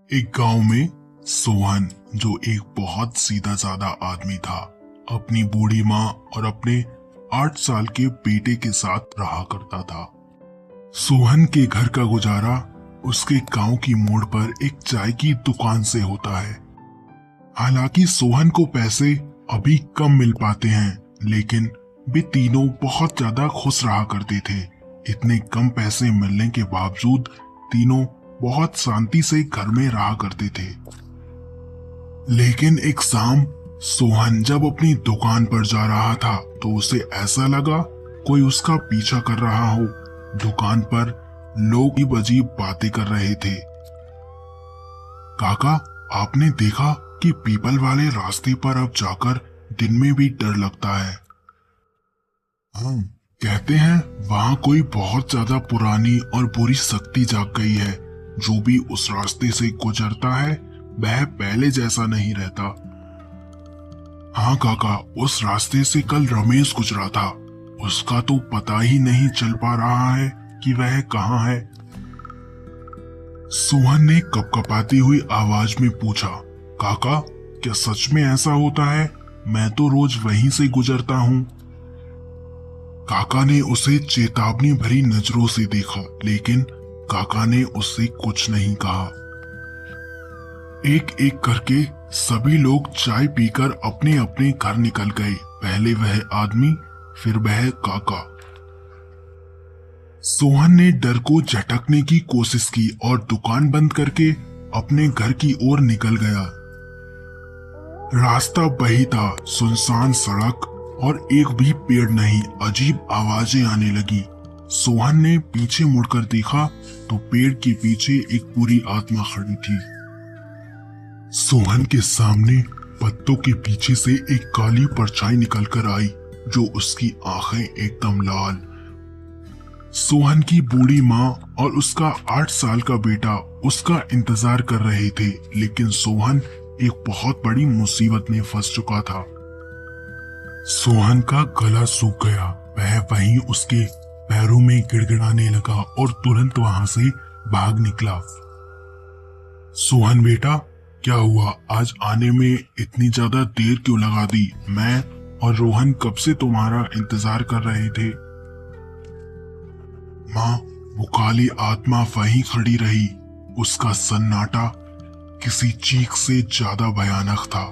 एक गांव में सोहन, जो एक बहुत सीधा साधा आदमी था, अपनी बूढ़ी माँ और अपने 8 साल के बेटे के साथ रहा करता था। सोहन के घर का गुजारा उसके गांव की मोड़ पर एक चाय की दुकान से होता है। हालांकि सोहन को पैसे अभी कम मिल पाते हैं, लेकिन वे तीनों बहुत ज्यादा खुश रहा करते थे। इतने कम पैसे मिलने के बावजूद तीनों बहुत शांति से घर में रहा करते थे। लेकिन एक शाम सोहन जब अपनी दुकान पर जा रहा था तो उसे ऐसा लगा कोई उसका पीछा कर रहा हो। दुकान पर लोग अजीब अजीब बातें कर रहे थे। काका, आपने देखा कि पीपल वाले रास्ते पर अब जाकर दिन में भी डर लगता है। हाँ, कहते हैं वहां कोई बहुत ज्यादा पुरानी और बुरी शक्ति जाग गई है। जो भी उस रास्ते से गुजरता है वह पहले जैसा नहीं रहता। हाँ काका, उस रास्ते से कल रमेश गुजरा था। उसका तो पता ही नहीं चल पा रहा है कि वह कहाँ है। सोहन ने कपकपाती हुई आवाज में पूछा, काका, क्या सच में ऐसा होता है? मैं तो रोज वहीं से गुजरता हूँ। काका ने उसे चेतावनी भरी नजरों से देखा, लेकिन काका ने उससे कुछ नहीं कहा। एक एक करके सभी लोग चाय पीकर अपने अपने घर निकल गए। पहले वह आदमी, फिर वह काका। सोहन ने डर को झटकने की कोशिश की और दुकान बंद करके अपने घर की ओर निकल गया। रास्ता वही था, सुनसान सड़क और एक भी पेड़ नहीं। अजीब आवाजें आने लगी। सोहन ने पीछे मुड़कर देखा तो पेड़ के पीछे एक बुरी आत्मा खड़ी थी। सोहन के सामने पत्तों के पीछे से एक काली परछाई निकलकर आई, जो उसकी आंखें एकदम लाल। सोहन की बूढ़ी माँ और उसका 8 साल का बेटा उसका इंतजार कर रहे थे, लेकिन सोहन एक बहुत बड़ी मुसीबत में फंस चुका था। सोहन का गला सूख गया। वह वहीं उसके पैरों में गिड़गिड़ाने लगा और तुरंत वहां से भाग निकला। सोहन बेटा, क्या हुआ? आज आने में इतनी ज्यादा देर क्यों लगा दी? मैं और रोहन कब से तुम्हारा इंतजार कर रहे थे। माँ, वो काली आत्मा वहीं खड़ी रही। उसका सन्नाटा किसी चीख से ज्यादा भयानक था।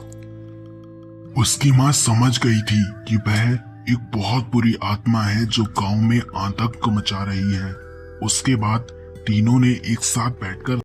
उसकी माँ समझ गई थी कि वह एक बहुत बुरी आत्मा है जो गांव में आतंक मचा रही है। उसके बाद तीनों ने एक साथ बैठकर